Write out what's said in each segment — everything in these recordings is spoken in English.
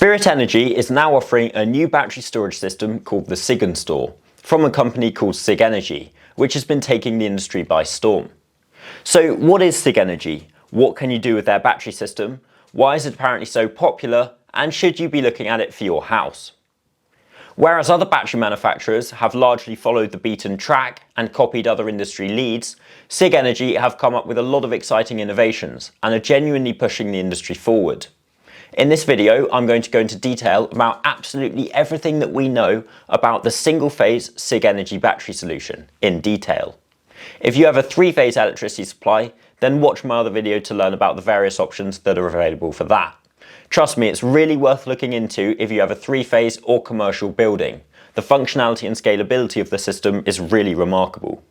Spirit Energy is now offering a new battery storage system called the SigenStor from a company called Sigenergy, which has been taking the industry by storm. So what is Sigenergy? What can you do with their battery system? Why is it apparently so popular? And should you be looking at it for your house? Whereas other battery manufacturers have largely followed the beaten track and copied other industry leads, Sigenergy have come up with a lot of exciting innovations and are genuinely pushing the industry forward. In this video, I'm going to go into detail about absolutely everything that we know about the single-phase Sigenergy battery solution in detail. If you have a three-phase electricity supply, then watch my other video to learn about the various options that are available for that. Trust me, it's really worth looking into if you have a three-phase or commercial building. The functionality and scalability of the system is really remarkable.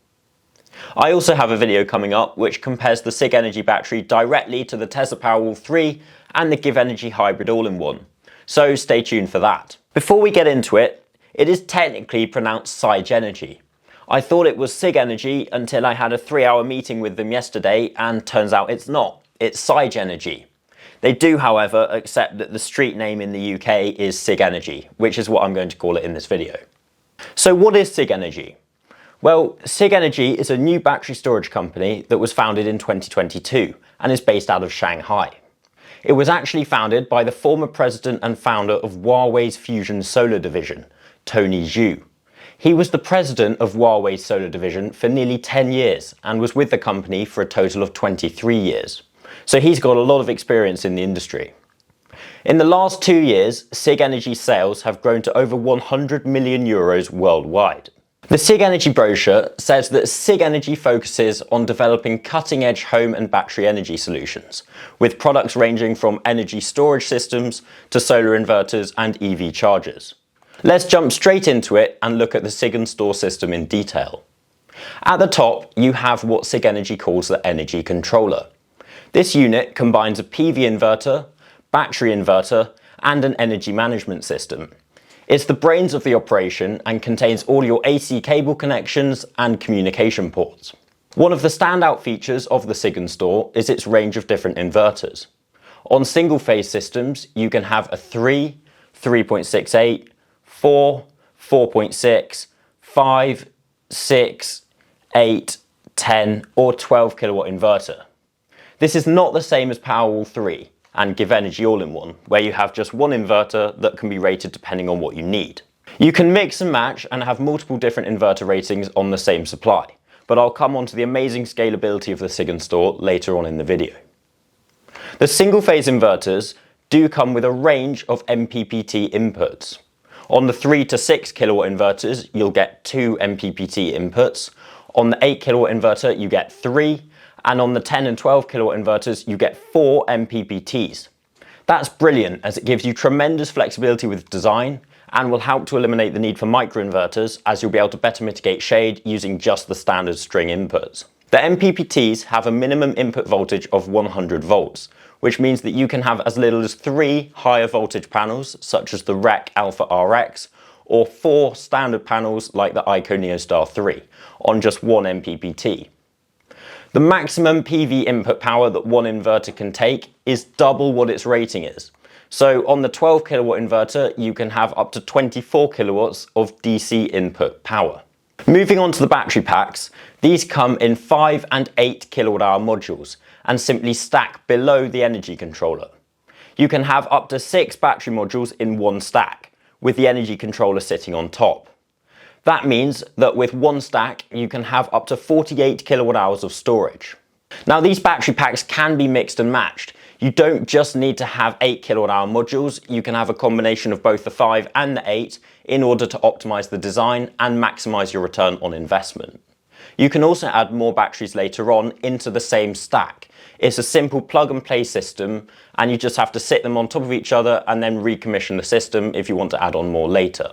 I also have a video coming up which compares the Sigenergy battery directly to the Tesla Powerwall 3 and the GiveEnergy hybrid all-in-one. So stay tuned for that. Before we get into it, it is technically pronounced Sigenergy. I thought it was Sigenergy until I had a 3-hour meeting with them yesterday, and turns out it's not. It's Sigenergy. They do, however, accept that the street name in the UK is Sigenergy, which is what I'm going to call it in this video. So what is Sigenergy? Well, Sigenergy is a new battery storage company that was founded in 2022 and is based out of Shanghai. It was actually founded by the former president and founder of Huawei's Fusion Solar Division, Tony Zhu. He was the president of Huawei's solar division for nearly 10 years and was with the company for a total of 23 years. So he's got a lot of experience in the industry. In the last 2 years, Sigenergy sales have grown to over 100 million euros worldwide. The Sigenergy brochure says that Sigenergy focuses on developing cutting-edge home and battery energy solutions, with products ranging from energy storage systems to solar inverters and EV chargers. Let's jump straight into it and look at the SigenStor system in detail. At the top, you have what Sigenergy calls the energy controller. This unit combines a PV inverter, battery inverter, and an energy management system. It's the brains of the operation and contains all your AC cable connections and communication ports. One of the standout features of the SigenStor is its range of different inverters. On single-phase systems, you can have a 3, 3.68, 4, 4.6, 5, 6, 8, 10 or 12 kilowatt inverter. This is not the same as Powerwall 3 and GiveEnergy all-in-one, where you have just one inverter that can be rated depending on what you need. You can mix and match and have multiple different inverter ratings on the same supply, but I'll come on to the amazing scalability of the SigenStor later on in the video. The single-phase inverters do come with a range of MPPT inputs. On the 3 to 6 kilowatt inverters, you'll get 2 MPPT inputs. On the 8 kilowatt inverter, you get 3. And on the 10 and 12 kilowatt inverters, you get 4 MPPTs. That's brilliant, as it gives you tremendous flexibility with design and will help to eliminate the need for microinverters, as you'll be able to better mitigate shade using just the standard string inputs. The MPPTs have a minimum input voltage of 100 volts, which means that you can have as little as 3 higher voltage panels, such as the REC Alpha RX, or 4 standard panels like the ICO NeoStar 3, on just one MPPT. The maximum PV input power that one inverter can take is double what its rating is. So on the 12 kilowatt inverter, you can have up to 24 kilowatts of DC input power. Moving on to the battery packs, these come in 5 and 8 kilowatt hour modules and simply stack below the energy controller. You can have up to 6 battery modules in one stack, with the energy controller sitting on top. That means that with one stack, you can have up to 48 kilowatt hours of storage. Now, these battery packs can be mixed and matched. You don't just need to have 8 kilowatt hour modules, you can have a combination of both the 5 and the 8 in order to optimize the design and maximize your return on investment. You can also add more batteries later on into the same stack. It's a simple plug and play system, and you just have to sit them on top of each other and then recommission the system if you want to add on more later.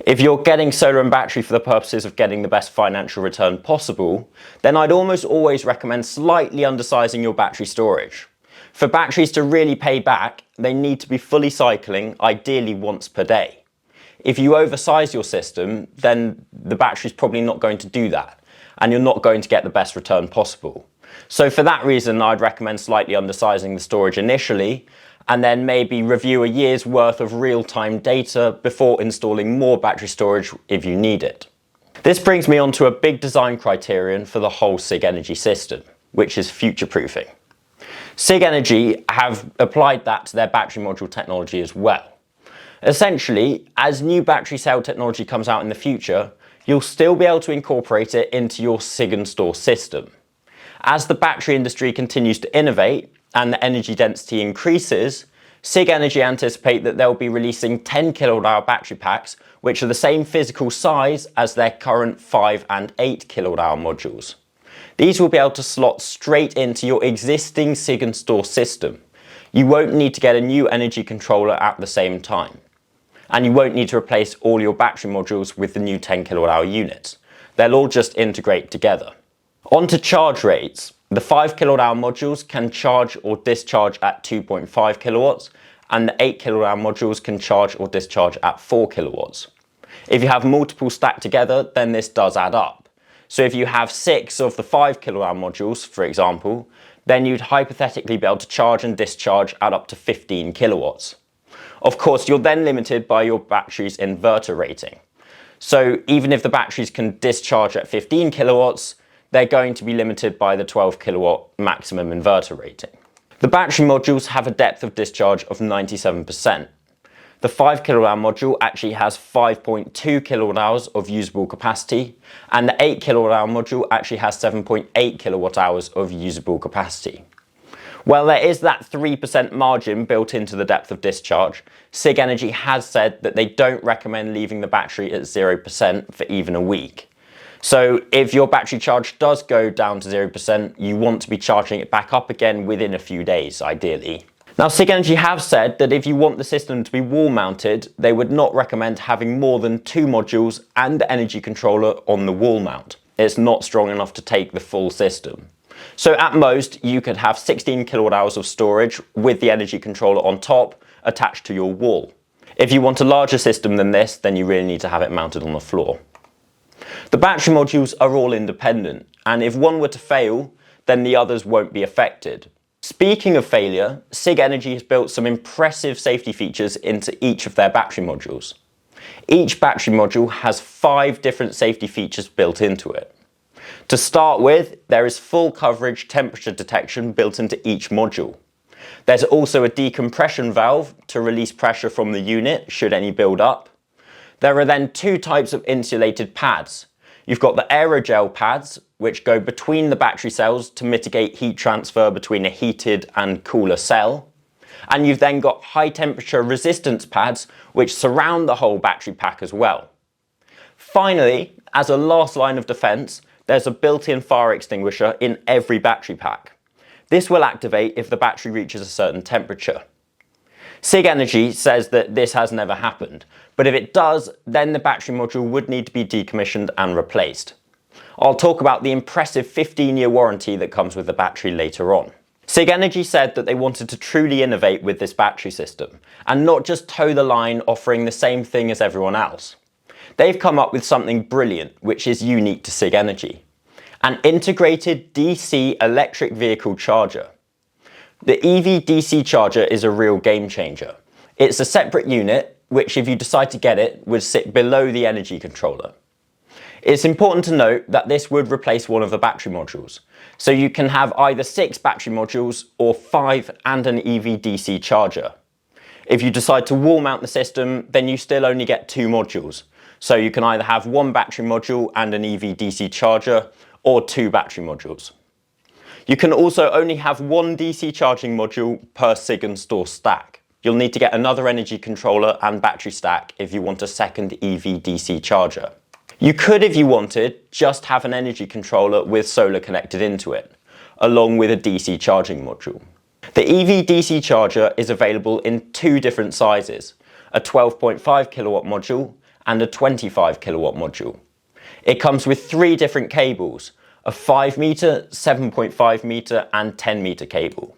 If you're getting solar and battery for the purposes of getting the best financial return possible, then I'd almost always recommend slightly undersizing your battery storage. For batteries to really pay back, they need to be fully cycling, ideally once per day. If you oversize your system, then the battery's probably not going to do that, and you're not going to get the best return possible. So for that reason, I'd recommend slightly undersizing the storage initially, and then maybe review a year's worth of real-time data before installing more battery storage if you need it. This brings me on to a big design criterion for the whole Sigenergy system, which is future-proofing. Sigenergy have applied that to their battery module technology as well. Essentially, as new battery cell technology comes out in the future, you'll still be able to incorporate it into your SigenStor system. As the battery industry continues to innovate and the energy density increases, Sigenergy anticipate that they'll be releasing 10 kWh battery packs, which are the same physical size as their current 5 and 8 kWh modules. These will be able to slot straight into your existing SigenStor system. You won't need to get a new energy controller at the same time. And you won't need to replace all your battery modules with the new 10 kWh units. They'll all just integrate together. On to charge rates. The 5 kWh modules can charge or discharge at 2.5 kilowatts, and the 8 kWh modules can charge or discharge at 4 kilowatts. If you have multiple stacked together, then this does add up. So if you have 6 of the 5 kWh modules, for example, then you'd hypothetically be able to charge and discharge at up to 15 kilowatts. Of course, you're then limited by your battery's inverter rating. So even if the batteries can discharge at 15 kilowatts, they're going to be limited by the 12 kilowatt maximum inverter rating. The battery modules have a depth of discharge of 97%. The 5 kWh module actually has 5.2 kilowatt hours of usable capacity, and the 8 kWh module actually has 7.8 kilowatt hours of usable capacity. Well, there is that 3% margin built into the depth of discharge. Sigenergy has said that they don't recommend leaving the battery at 0% for even a week. So if your battery charge does go down to 0%, you want to be charging it back up again within a few days, ideally. Now, Sigenergy have said that if you want the system to be wall mounted, they would not recommend having more than 2 modules and the energy controller on the wall mount. It's not strong enough to take the full system. So at most, you could have 16 kilowatt hours of storage with the energy controller on top attached to your wall. If you want a larger system than this, then you really need to have it mounted on the floor. The battery modules are all independent, and if one were to fail, then the others won't be affected. Speaking of failure, Sigenergy has built some impressive safety features into each of their battery modules. Each battery module has 5 different safety features built into it. To start with, there is full coverage temperature detection built into each module. There's also a decompression valve to release pressure from the unit should any build up. There are then 2 types of insulated pads. You've got the aerogel pads, which go between the battery cells to mitigate heat transfer between a heated and cooler cell. And you've then got high temperature resistance pads, which surround the whole battery pack as well. Finally, as a last line of defense, there's a built-in fire extinguisher in every battery pack. This will activate if the battery reaches a certain temperature. Sigenergy says that this has never happened, but if it does, then the battery module would need to be decommissioned and replaced. I'll talk about the impressive 15-year warranty that comes with the battery later on. Sigenergy said that they wanted to truly innovate with this battery system, and not just toe the line offering the same thing as everyone else. They've come up with something brilliant, which is unique to Sigenergy: an integrated DC electric vehicle charger. The EV DC charger is a real game changer. It's a separate unit, which if you decide to get it, would sit below the energy controller. It's important to note that this would replace one of the battery modules. So you can have either 6 battery modules or 5 and an EV DC charger. If you decide to wall mount the system, then you still only get 2 modules. So you can either have 1 battery module and an EV DC charger, or 2 battery modules. You can also only have 1 DC charging module per SigenStor stack. You'll need to get another energy controller and battery stack if you want a second EV DC charger. You could, if you wanted, just have an energy controller with solar connected into it, along with a DC charging module. The EV DC charger is available in 2 different sizes, a 12.5 kilowatt module and a 25 kilowatt module. It comes with 3 different cables, a 5 meter, 7.5 meter and 10 meter cable.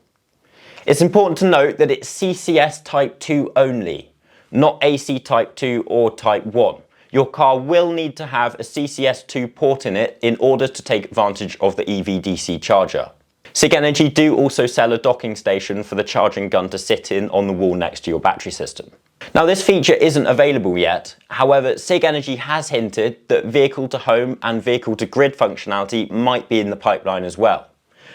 It's important to note that it's CCS Type 2 only, not AC Type 2 or Type 1. Your car will need to have a CCS2 port in it in order to take advantage of the EV DC charger. Sigenergy do also sell a docking station for the charging gun to sit in on the wall next to your battery system. Now this feature isn't available yet, however Sigenergy has hinted that vehicle to home and vehicle to grid functionality might be in the pipeline as well.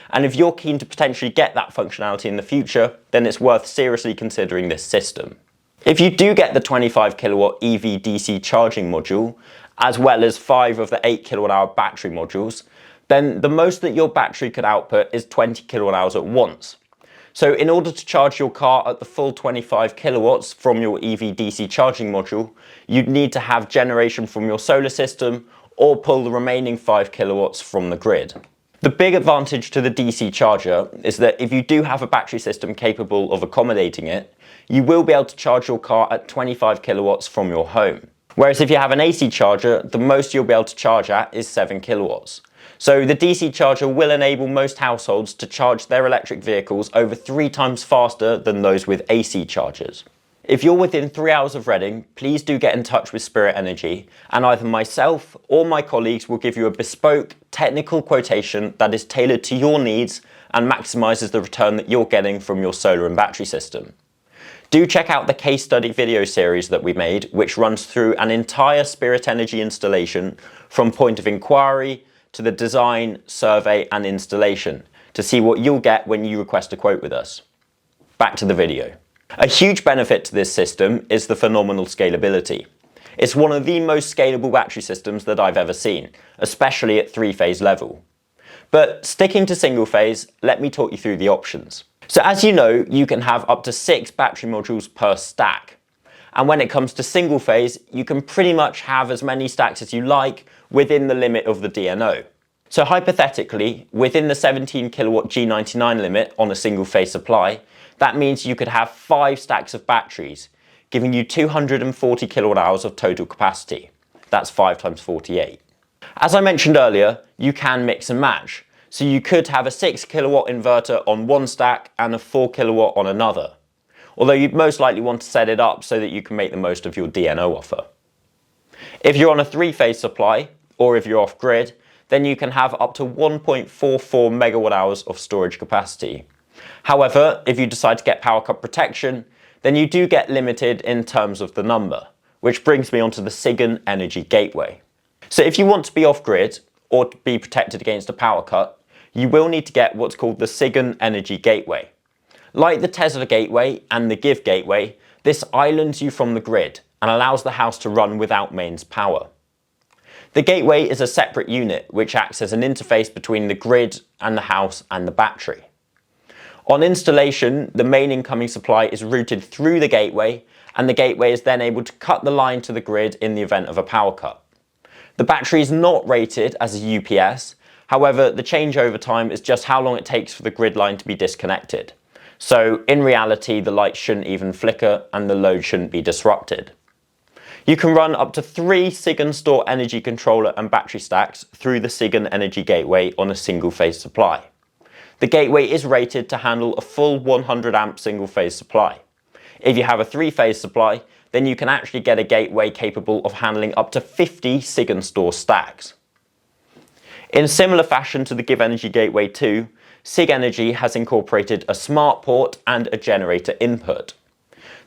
And if you're keen to potentially get that functionality in the future, then it's worth seriously considering this system. If you do get the 25 kilowatt EV DC charging module, as well as 5 of the 8 kilowatt hour battery modules, then the most that your battery could output is 20 kilowatt hours at once. So in order to charge your car at the full 25 kilowatts from your EV DC charging module, you'd need to have generation from your solar system or pull the remaining 5 kilowatts from the grid. The big advantage to the DC charger is that if you do have a battery system capable of accommodating it, you will be able to charge your car at 25 kilowatts from your home. Whereas if you have an AC charger, the most you'll be able to charge at is 7 kilowatts. So the DC charger will enable most households to charge their electric vehicles over 3 times faster than those with AC chargers. If you're within 3 hours of Reading, please do get in touch with Spirit Energy, and either myself or my colleagues will give you a bespoke technical quotation that is tailored to your needs and maximises the return that you're getting from your solar and battery system. Do check out the case study video series that we made, which runs through an entire Spirit Energy installation from point of inquiry to the design, survey and installation to see what you'll get when you request a quote with us. Back to the video. A huge benefit to this system is the phenomenal scalability. It's one of the most scalable battery systems that I've ever seen, especially at 3-phase level. But sticking to single phase, let me talk you through the options. So as you know, you can have up to 6 battery modules per stack. And when it comes to single phase, you can pretty much have as many stacks as you like within the limit of the DNO. So hypothetically, within the 17 kilowatt G99 limit on a single phase supply, that means you could have 5 stacks of batteries, giving you 240 kilowatt hours of total capacity. That's 5 times 48. As I mentioned earlier, you can mix and match. So you could have a 6 kilowatt inverter on one stack and a 4 kilowatt on another. Although you'd most likely want to set it up so that you can make the most of your DNO offer. If you're on a 3-phase supply, or if you're off grid, then you can have up to 1.44 megawatt hours of storage capacity. However, if you decide to get power cut protection, then you do get limited in terms of the number, which brings me onto the Sigenergy Gateway. So if you want to be off grid, or to be protected against a power cut, you will need to get what's called the Sigenergy Gateway. Like the Tesla Gateway and the Give Gateway, this islands you from the grid and allows the house to run without mains power. The gateway is a separate unit which acts as an interface between the grid and the house and the battery. On installation, the main incoming supply is routed through the gateway, and the gateway is then able to cut the line to the grid in the event of a power cut. The battery is not rated as a UPS, however the changeover time is just how long it takes for the grid line to be disconnected. So in reality the light shouldn't even flicker and the load shouldn't be disrupted. You can run up to 3 SigenStor energy controller and battery stacks through the Sigenergy Gateway on a single phase supply. The gateway is rated to handle a full 100 amp single phase supply. If you have a 3-phase supply, then you can actually get a gateway capable of handling up to 50 SigenStor stacks. In similar fashion to the Give Energy Gateway 2, Sigenergy has incorporated a smart port and a generator input.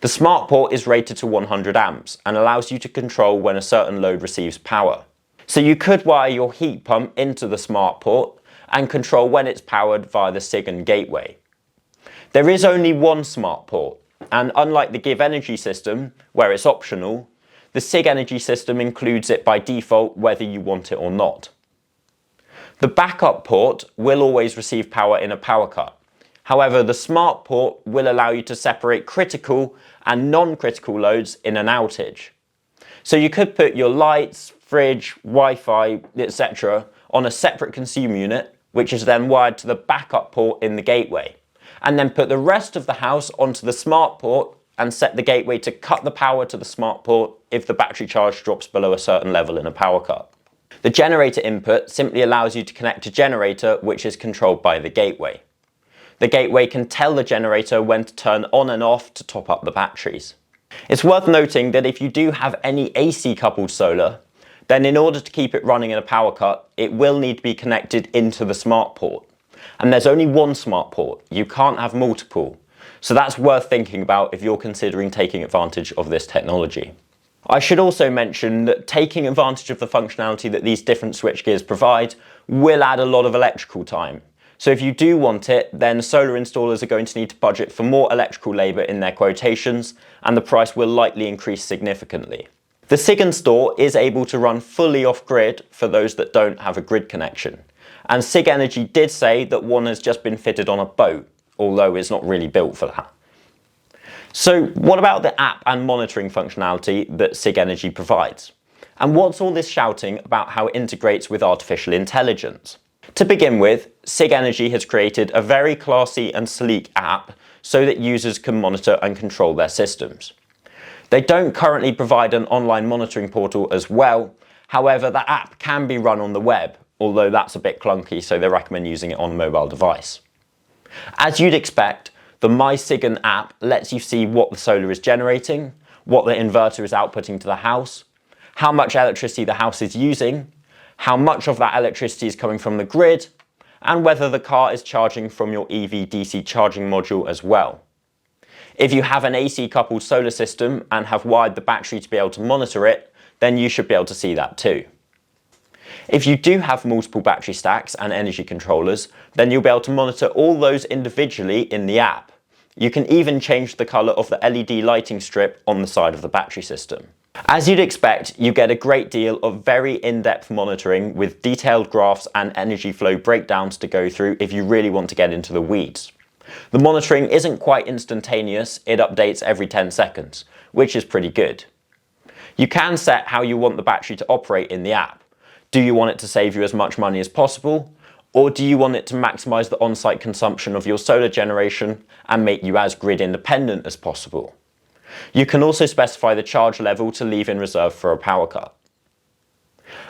The smart port is rated to 100 amps and allows you to control when a certain load receives power. So you could wire your heat pump into the smart port and control when it's powered via the Sigen Gateway. There is only one smart port, and unlike the Give Energy system, where it's optional, the Sigenergy system includes it by default whether you want it or not. The backup port will always receive power in a power cut. However, the smart port will allow you to separate critical and non-critical loads in an outage. So you could put your lights, fridge, Wi-Fi, etc. on a separate consumer unit, which is then wired to the backup port in the gateway, and then put the rest of the house onto the smart port and set the gateway to cut the power to the smart port if the battery charge drops below a certain level in a power cut. The generator input simply allows you to connect a generator which is controlled by the gateway. The gateway can tell the generator when to turn on and off to top up the batteries. It's worth noting that if you do have any AC coupled solar, then in order to keep it running in a power cut, it will need to be connected into the smart port. And there's only one smart port, you can't have multiple. So that's worth thinking about if you're considering taking advantage of this technology. I should also mention that taking advantage of the functionality that these different switchgears provide will add a lot of electrical time. So if you do want it, then solar installers are going to need to budget for more electrical labour in their quotations, and the price will likely increase significantly. The SigenStor is able to run fully off-grid for those that don't have a grid connection. And Sigenergy did say that one has just been fitted on a boat, although it's not really built for that. So what about the app and monitoring functionality that Sigenergy provides? And what's all this shouting about how it integrates with artificial intelligence? To begin with, Sigenergy has created a very classy and sleek app so that users can monitor and control their systems. They don't currently provide an online monitoring portal as well. However, the app can be run on the web, although that's a bit clunky, so they recommend using it on a mobile device. As you'd expect, the My Sigen app lets you see what the solar is generating, what the inverter is outputting to the house, how much electricity the house is using, how much of that electricity is coming from the grid, and whether the car is charging from your EV DC charging module as well. If you have an AC coupled solar system and have wired the battery to be able to monitor it, then you should be able to see that too. If you do have multiple battery stacks and energy controllers, then you'll be able to monitor all those individually in the app. You can even change the colour of the LED lighting strip on the side of the battery system. As you'd expect, you get a great deal of very in-depth monitoring with detailed graphs and energy flow breakdowns to go through if you really want to get into the weeds. The monitoring isn't quite instantaneous, it updates every 10 seconds, which is pretty good. You can set how you want the battery to operate in the app. Do you want it to save you as much money as possible? Or do you want it to maximise the on-site consumption of your solar generation and make you as grid independent as possible? You can also specify the charge level to leave in reserve for a power cut.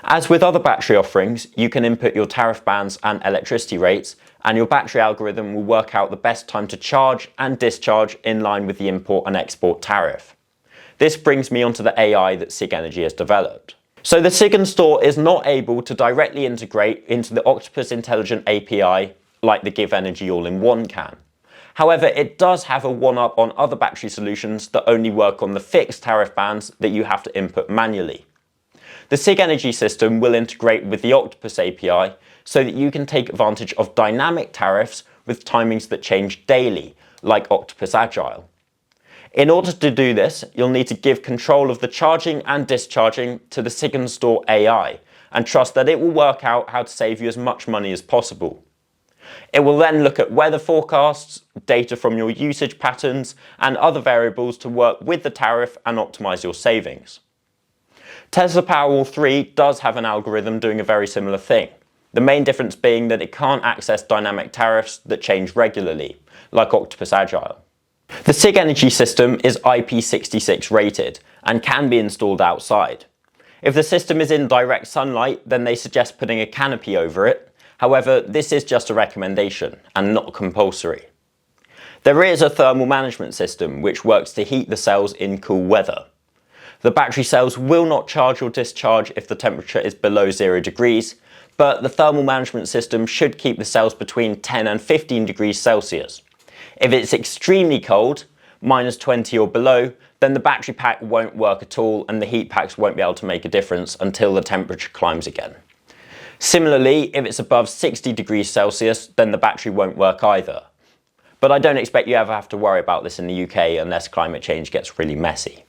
As with other battery offerings, you can input your tariff bands and electricity rates, and your battery algorithm will work out the best time to charge and discharge in line with the import and export tariff. This brings me onto the AI that Sigenergy has developed. So the SigenStor is not able to directly integrate into the Octopus Intelligent API like the Give Energy All-in-One can. However, it does have a one-up on other battery solutions that only work on the fixed tariff bands that you have to input manually. The Sigenergy system will integrate with the Octopus API so that you can take advantage of dynamic tariffs with timings that change daily, like Octopus Agile. In order to do this, you'll need to give control of the charging and discharging to the SigenStor AI and trust that it will work out how to save you as much money as possible. It will then look at weather forecasts, data from your usage patterns, and other variables to work with the tariff and optimize your savings. Tesla Powerwall 3 does have an algorithm doing a very similar thing, the main difference being that it can't access dynamic tariffs that change regularly, like Octopus Agile. The Sigenergy system is IP66 rated and can be installed outside. If the system is in direct sunlight, then they suggest putting a canopy over it. However, this is just a recommendation and not compulsory. There is a thermal management system which works to heat the cells in cool weather. The battery cells will not charge or discharge if the temperature is below 0 degrees, but the thermal management system should keep the cells between 10 and 15 degrees Celsius. If it's extremely cold, -20 or below, then the battery pack won't work at all and the heat packs won't be able to make a difference until the temperature climbs again. Similarly, if it's above 60 degrees Celsius, then the battery won't work either. But I don't expect you ever have to worry about this in the UK unless climate change gets really messy.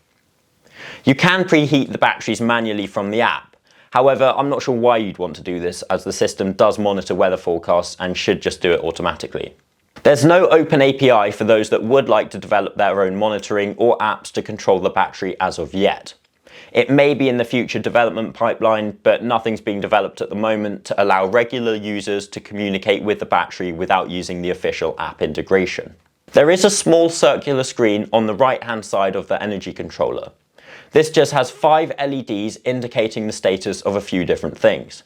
You can preheat the batteries manually from the app. However, I'm not sure why you'd want to do this, as the system does monitor weather forecasts and should just do it automatically. There's no open API for those that would like to develop their own monitoring or apps to control the battery as of yet. It may be in the future development pipeline, but nothing's being developed at the moment to allow regular users to communicate with the battery without using the official app integration. There is a small circular screen on the right-hand side of the energy controller. This just has 5 LEDs indicating the status of a few different things.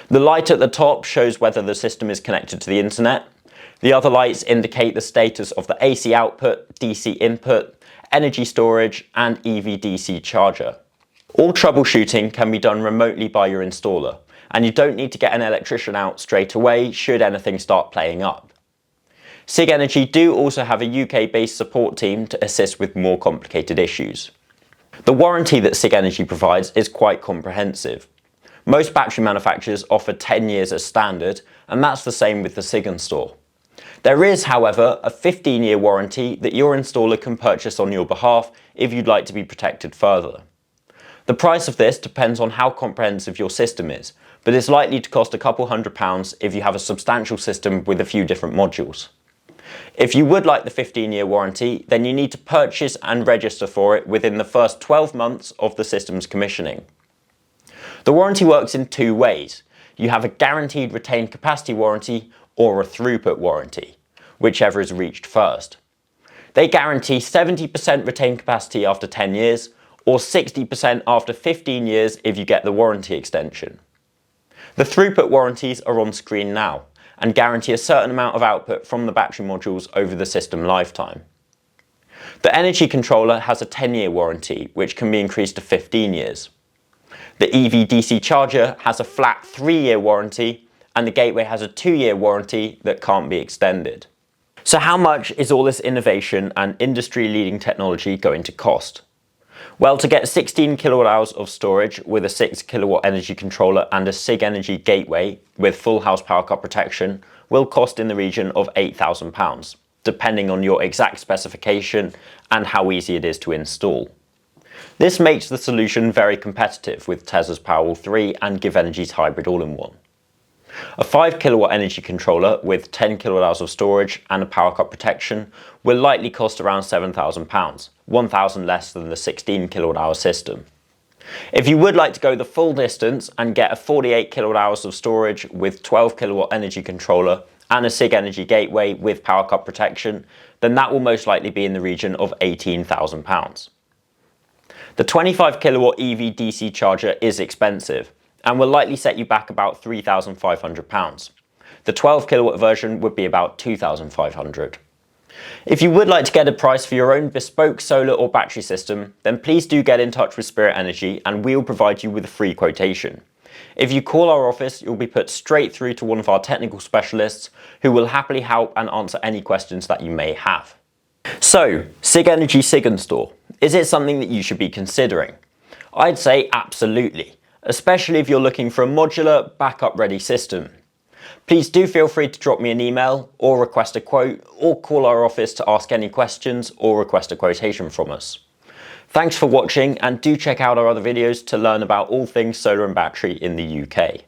The light at the top shows whether the system is connected to the internet. The other lights indicate the status of the AC output, DC input, energy storage, and EV DC charger. All troubleshooting can be done remotely by your installer, and you don't need to get an electrician out straight away should anything start playing up. Sigenergy do also have a UK-based support team to assist with more complicated issues. The warranty that Sigenergy provides is quite comprehensive. Most battery manufacturers offer 10 years as standard, and that's the same with the SigenStor. There is, however, a 15-year warranty that your installer can purchase on your behalf if you'd like to be protected further. The price of this depends on how comprehensive your system is, but it's likely to cost a couple £100 if you have a substantial system with a few different modules. If you would like the 15-year warranty, then you need to purchase and register for it within the first 12 months of the system's commissioning. The warranty works in two ways. You have a guaranteed retained capacity warranty or a throughput warranty, whichever is reached first. They guarantee 70% retained capacity after 10 years or 60% after 15 years if you get the warranty extension. The throughput warranties are on screen now and guarantee a certain amount of output from the battery modules over the system lifetime. The energy controller has a 10-year warranty, which can be increased to 15 years. The EV DC Charger has a flat 3-year warranty, and the gateway has a 2-year warranty that can't be extended. So how much is all this innovation and industry-leading technology going to cost? Well, to get 16 kWh of storage with a 6 kW energy controller and a Sigenergy gateway with full house power cut protection will cost in the region of £8,000, depending on your exact specification and how easy it is to install. This makes the solution very competitive with Tesla's Powerwall 3 and GiveEnergy's hybrid all-in-one. A 5 kW energy controller with 10 kWh of storage and a power cut protection will likely cost around £7,000, £1,000 less than the 16 kWh system. If you would like to go the full distance and get a 48 kWh of storage with 12 kW energy controller and a Sigenergy gateway with power cut protection, then that will most likely be in the region of £18,000. The 25 kW EV DC charger is expensive and will likely set you back about £3,500. The 12 kW version would be about £2,500. If you would like to get a price for your own bespoke solar or battery system, then please do get in touch with Spirit Energy and we'll provide you with a free quotation. If you call our office, you'll be put straight through to one of our technical specialists who will happily help and answer any questions that you may have. So, Sigenergy SigenStor, is it something that you should be considering? I'd say absolutely, especially if you're looking for a modular, backup-ready system. Please do feel free to drop me an email or request a quote or call our office to ask any questions or request a quotation from us. Thanks for watching and do check out our other videos to learn about all things solar and battery in the UK.